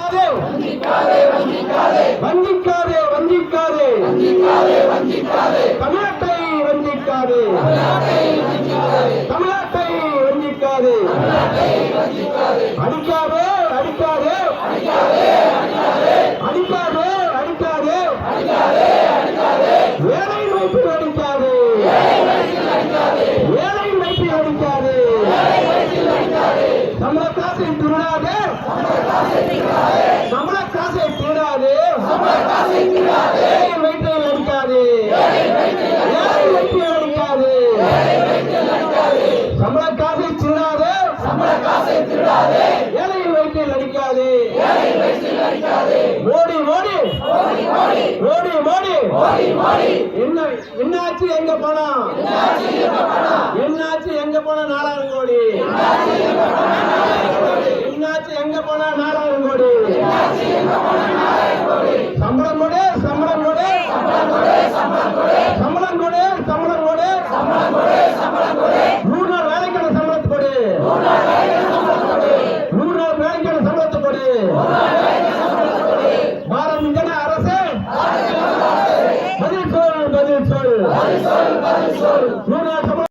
வஞ்சிக்காதே வஞ்சிக்காதே வஞ்சிக்காதே தமிழ்நாட்டை வஞ்சிக்காதே தமிழ்நாட்டை வஞ்சிக்காதே அடிக்காதே அடிக்காதே அடிக்காதே அடிக்காதே ஏழை வைப்பில் அடிக்காதே ஏழை வைப்பில் அடிக்காதே சம்பள காசை திருடாதே சம்பள காசை திருடாதே ஏழை வைப்பில் அடிக்காதே ஏழை வைப்பில் அடிக்காதே சம்பள காசை திருடாதே ஏழை வைப்பில் அடிக்காதே மோடி மோடி மோடி மோடி என்னாச்சு எங்க போனோம் என்னாச்சு எங்க போன 4000 கோடி என்னாச்சு எங்க போன 4000 கோடி சம்பளம் கொடு சம்பளம் கொடு சம்பளம் கொடு சம்பளம் கொடு 100 நாள் வேலைக்கான சம்பளத்தை கொடு 100 நாள் வேலைக்கான சம்பளத்தை கொடு பாரதிய அரசு பதில் சொல்